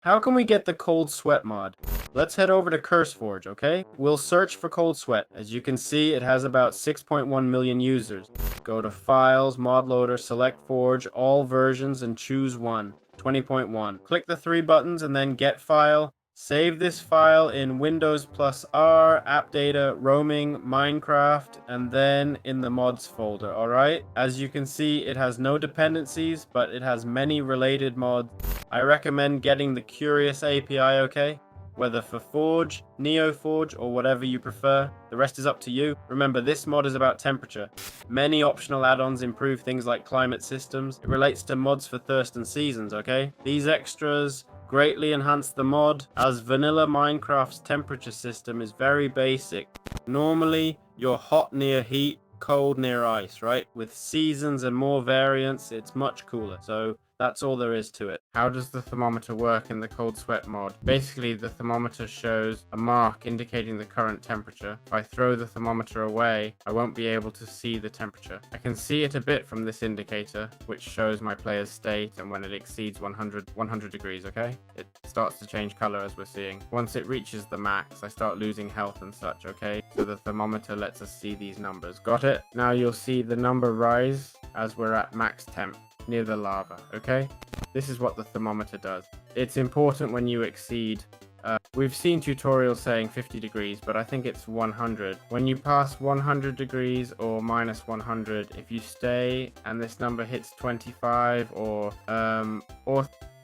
How can we get the cold sweat mod? Let's head over to CurseForge, okay? We'll search for cold sweat. As you can see, it has about 6.1 million users. Go to Files, Mod Loader, select Forge, all versions, and choose one. 20.1. Click the three buttons and then Get File. Save this file in Windows plus R, App Data, Roaming, Minecraft, and then in the mods folder, alright? As you can see, it has no dependencies, but it has many related mods. I recommend getting the Curious API, okay? Whether for Forge, NeoForge, or whatever you prefer. The rest is up to you. Remember, this mod is about temperature. Many optional add-ons improve things like climate systems. It relates to mods for thirst and seasons, okay? These extras greatly enhance the mod, as vanilla Minecraft's temperature system is very basic. Normally, you're hot near heat, cold near ice, right? With seasons and more variants, it's much cooler. So that's all there is to it. How does the thermometer work in the cold sweat mod? Basically, the thermometer shows a mark indicating the current temperature. If I throw the thermometer away, I won't be able to see the temperature. I can see it a bit from this indicator, which shows my player's state and when it exceeds 100 degrees, okay? It starts to change color as we're seeing. Once it reaches the max, I start losing health and such, okay? So the thermometer lets us see these numbers. Got it? Now you'll see the number rise as we're at max temp, near the lava, okay? This is what the thermometer does. It's important when you exceed, we've seen tutorials saying 50 degrees, but I think it's 100. When you pass 100 degrees or minus 100, if you stay and this number hits 25 or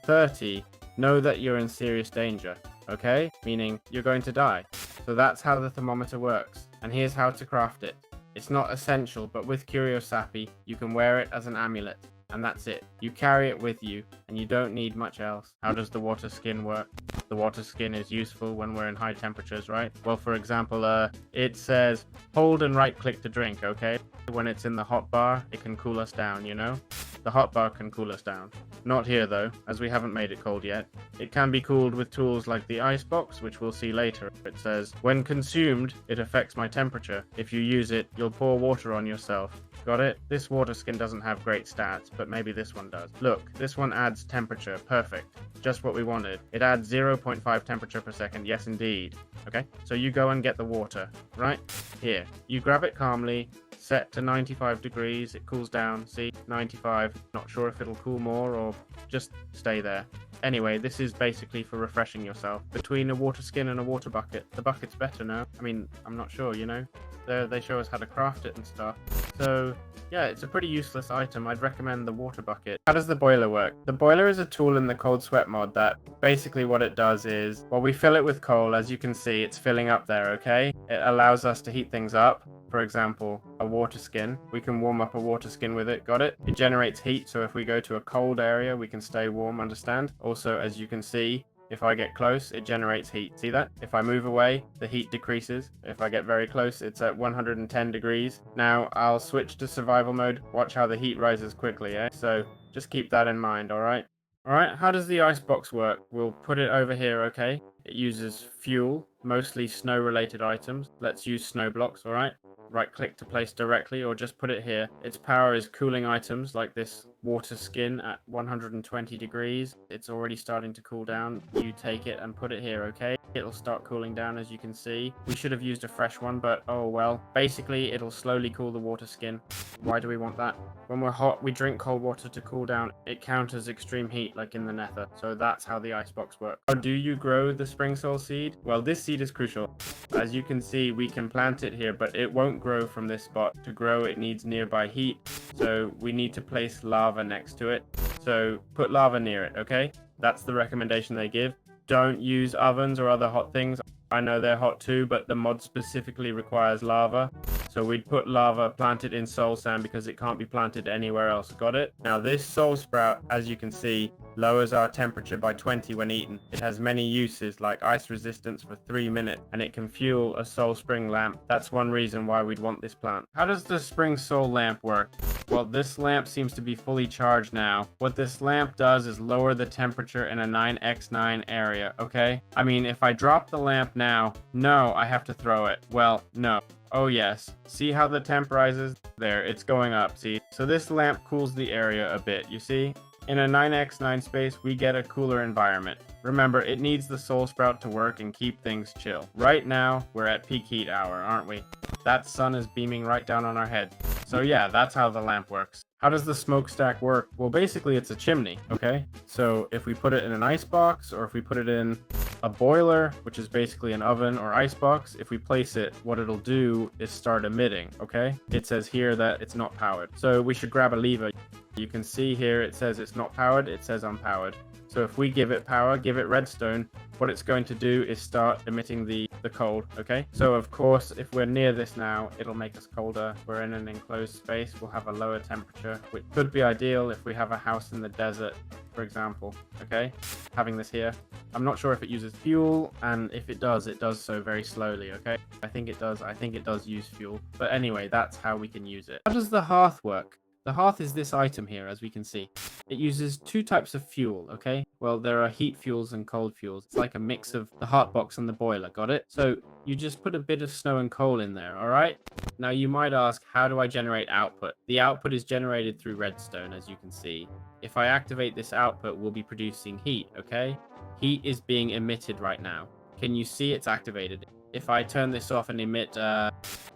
30, know that you're in serious danger, okay? Meaning you're going to die. So that's how the thermometer works. And here's how to craft it. It's not essential, but with Curiosappi, you can wear it as an amulet. And that's it. You carry it with you, and you don't need much else. How does the water skin work? The water skin is useful when we're in high temperatures, right? Well, for example, it says hold and right click to drink, okay? When it's in the hot bar, it can cool us down, you know? The hot bar can cool us down. Not here though, as we haven't made it cold yet. It can be cooled with tools like the icebox, which we'll see later. It says, when consumed, it affects my temperature. If you use it, you'll pour water on yourself. Got it? This water skin doesn't have great stats, but maybe this one does. Look, this one adds temperature. Perfect. Just what we wanted. It adds 0.5 temperature per second. Yes, indeed. Okay, so you go and get the water, right? Here. You grab it calmly, set to 95 degrees. It cools down. See? 95. Not sure if it'll cool more or just stay there. Anyway, this is basically for refreshing yourself. Between a water skin and a water bucket, the bucket's better now. I mean, I'm not sure, you know? They show us how to craft it and stuff. So, yeah, it's a pretty useless item. I'd recommend the water bucket. How does the boiler work? The boiler is a tool in the cold sweat mod that basically what it does is, well, we fill it with coal. As you can see, it's filling up there, okay? It allows us to heat things up. For example, a water skin. We can warm up a water skin with it. Got it? It generates heat, so if we go to a cold area, we can stay warm, understand? Also, as you can see, if I get close, it generates heat. See that? If I move away, the heat decreases. If I get very close, it's at 110 degrees. Now, I'll switch to survival mode. Watch how the heat rises quickly, eh? So, just keep that in mind, alright? Alright, how does the icebox work? We'll put it over here, okay? It uses fuel, mostly snow-related items. Let's use snow blocks, alright? Right-click to place directly, or just put it here. Its power is cooling items like this water skin at 120 degrees. It's already starting to cool down. You take it and put it here, okay? It'll start cooling down, as you can see. We should have used a fresh one, but oh well. Basically, it'll slowly cool the water skin. Why do we want that? When we're hot, we drink cold water to cool down. It counters extreme heat like in the nether. So that's how the icebox works. How do you grow the spring soul seed? Well, this seed is crucial. As you can see, we can plant it here, but it won't grow from this spot. To grow, it needs nearby heat. So we need to place lava next to it. So put lava near it, okay? That's the recommendation they give. Don't use ovens or other hot things. I know they're hot too, but the mod specifically requires lava. So we'd put lava, plant it in soul sand because it can't be planted anywhere else. Got it? Now this soul sprout, as you can see, lowers our temperature by 20 when eaten. It has many uses like ice resistance for 3 minutes, and it can fuel a soul spring lamp. That's one reason why we'd want this plant. How does the spring soul lamp work? Well, this lamp seems to be fully charged now. What this lamp does is lower the temperature in a 9x9 area, okay? I mean, if I drop the lamp now, no, I have to throw it. Well, no. Oh yes. See how the temp rises? There, it's going up, see? So this lamp cools the area a bit, you see? In a 9x9 space, we get a cooler environment. Remember, it needs the soul sprout to work and keep things chill. Right now, we're at peak heat hour, aren't we? That sun is beaming right down on our heads. So yeah, that's how the lamp works. How does the smokestack work? Well, basically it's a chimney, okay? So if we put it in an ice box, or if we put it in a boiler, which is basically an oven or ice box, if we place it, what it'll do is start emitting, okay? It says here that it's not powered. So we should grab a lever. You can see here it says it's not powered, it says unpowered. So if we give it power, give it redstone, what it's going to do is start emitting the cold, okay? So of course, if we're near this now, it'll make us colder. We're in an enclosed space, we'll have a lower temperature, which could be ideal if we have a house in the desert, for example, okay? Having this here. I'm not sure if it uses fuel, and if it does so very slowly, okay? I think it does use fuel. But anyway, that's how we can use it. How does the hearth work? The hearth is this item here, as we can see. It uses two types of fuel, okay? Well, there are heat fuels and cold fuels. It's like a mix of the heart box and the boiler, got it? So you just put a bit of snow and coal in there, all right? Now you might ask, how do I generate output? The output is generated through redstone, as you can see. If I activate this output, we'll be producing heat, okay? Heat is being emitted right now. Can you see it's activated? If I turn this off and emit,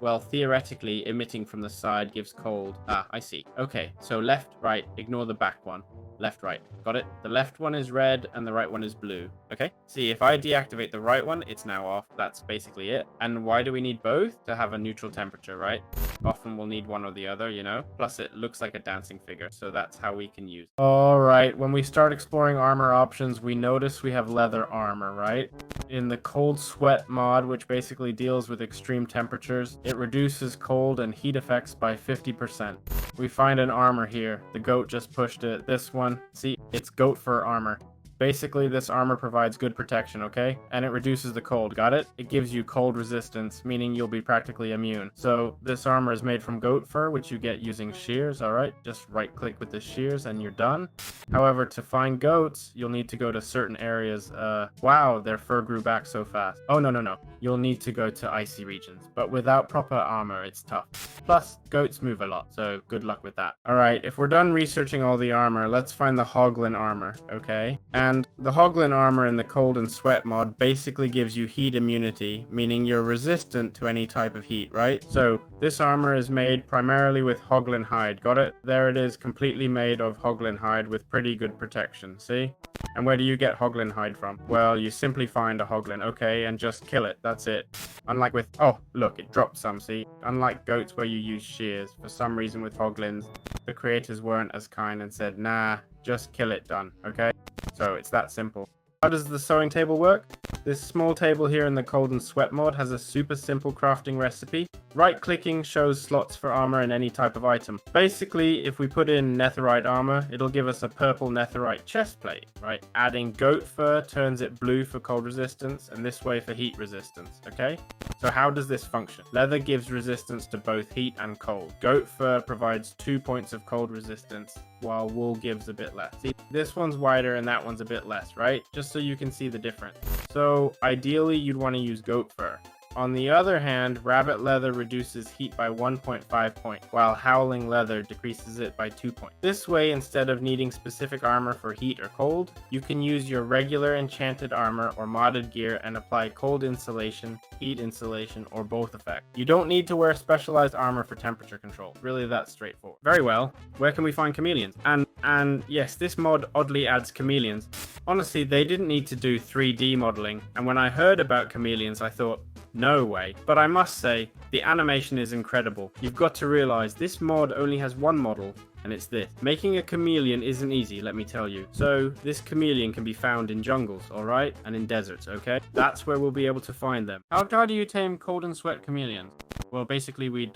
well, theoretically, emitting from the side gives cold. Ah, I see. Okay, so left, right, ignore the back one. Left, right. Got it? The left one is red and the right one is blue. Okay? See, if I deactivate the right one, it's now off. That's basically it. And why do we need both? To have a neutral temperature, right? Often we'll need one or the other, you know? Plus, it looks like a dancing figure, so that's how we can use it. Alright, when we start exploring armor options, we notice we have leather armor, right? In the cold sweat mod, which basically deals with extreme temperatures, it reduces cold and heat effects by 50%. We find an armor here. The goat just pushed it. This one, see, it's goat fur armor. Basically, this armor provides good protection, okay? And it reduces the cold, got it? It gives you cold resistance, meaning you'll be practically immune. So this armor is made from goat fur, which you get using shears, all right? Just right-click with the shears and you're done. However, to find goats, you'll need to go to certain areas. Wow, their fur grew back so fast. Oh, no. You'll need to go to icy regions, but without proper armor, it's tough. Plus, goats move a lot, so good luck with that. All right, if we're done researching all the armor, let's find the hoglin armor, okay? And the hoglin armor in the cold and sweat mod basically gives you heat immunity, meaning you're resistant to any type of heat, right? So this armor is made primarily with hoglin hide, got it? There it is, completely made of hoglin hide with pretty good protection, see? And where do you get hoglin hide from? Well, you simply find a hoglin, okay, and just kill it, that's it. Unlike with, oh, look, it dropped some, see? Unlike goats where you use shears, for some reason with hoglins, the creators weren't as kind and said, nah, just kill it, done, okay? So it's that simple. How does the sewing table work? This small table here in the cold and sweat mod has a super simple crafting recipe. Right-clicking shows slots for armor in any type of item. Basically, if we put in netherite armor, it'll give us a purple netherite chestplate, right? Adding goat fur turns it blue for cold resistance, and this way for heat resistance, okay? So how does this function? Leather gives resistance to both heat and cold. Goat fur provides 2 points of cold resistance, while wool gives a bit less. See, this one's wider and that one's a bit less, right? Just so you can see the difference. So ideally, you'd want to use goat fur. On the other hand, rabbit leather reduces heat by 1.5 points, while howling leather decreases it by 2 points. This way, instead of needing specific armor for heat or cold, you can use your regular enchanted armor or modded gear and apply cold insulation, heat insulation, or both effects. You don't need to wear specialized armor for temperature control. Really, that's straightforward. Very well, where can we find chameleons? And yes, this mod oddly adds chameleons. Honestly, they didn't need to do 3D modeling, and when I heard about chameleons, I thought, no way. But I must say, the animation is incredible. You've got to realize this mod only has one model, and it's this. Making a chameleon isn't easy, let me tell you. So, this chameleon can be found in jungles, alright? And in deserts, okay? That's where we'll be able to find them. How do you tame cold and sweat chameleons? Well, basically we'd,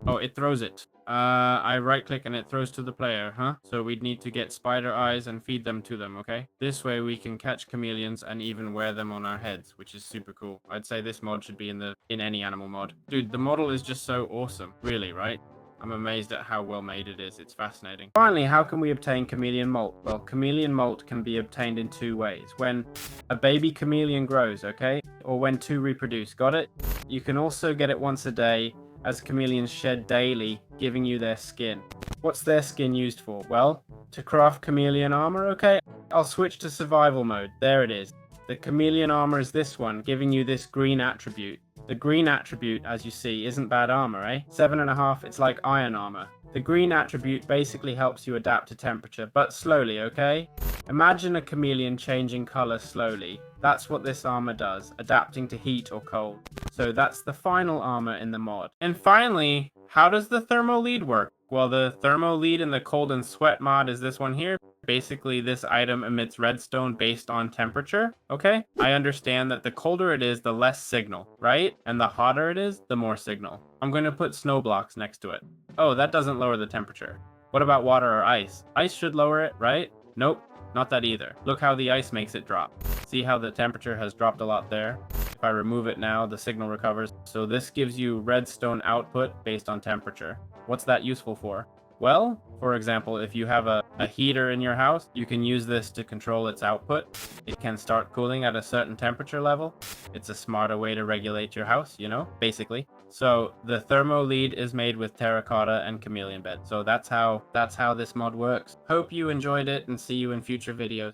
oh, it throws it. I right click and it throws to the player, huh? So we'd need to get spider eyes and feed them to them, okay? This way we can catch chameleons and even wear them on our heads, which is super cool. I'd say this mod should be in any animal mod. Dude, the model is just so awesome, really, right? I'm amazed at how well made it is. It's fascinating. Finally, how can we obtain chameleon molt? Well, chameleon molt can be obtained in two ways. When a baby chameleon grows, okay? Or when two reproduce, got it? You can also get it once a day, as chameleons shed daily, giving you their skin. What's their skin used for? Well, to craft chameleon armor, okay? I'll switch to survival mode. There it is. The chameleon armor is this one, giving you this green attribute. The green attribute, as you see, isn't bad armor, eh? 7.5, it's like iron armor. The green attribute basically helps you adapt to temperature, but slowly, okay? Imagine a chameleon changing color slowly. That's what this armor does, adapting to heat or cold. So that's the final armor in the mod. And finally, how does the thermo lead work? Well, the thermo lead in the cold and sweat mod is this one here. Basically, this item emits redstone based on temperature, okay? I understand that the colder it is, the less signal, right? And the hotter it is, the more signal. I'm going to put snow blocks next to it. Oh, that doesn't lower the temperature. What about water or ice? Ice should lower it, right? Nope, not that either. Look how the ice makes it drop. See how the temperature has dropped a lot there? If I remove it now, the signal recovers. So this gives you redstone output based on temperature. What's that useful for? Well, for example, if you have a heater in your house, you can use this to control its output. It can start cooling at a certain temperature level. It's a smarter way to regulate your house, you know, basically. So the thermo lead is made with terracotta and chameleon bed. So that's how this mod works. Hope you enjoyed it and see you in future videos.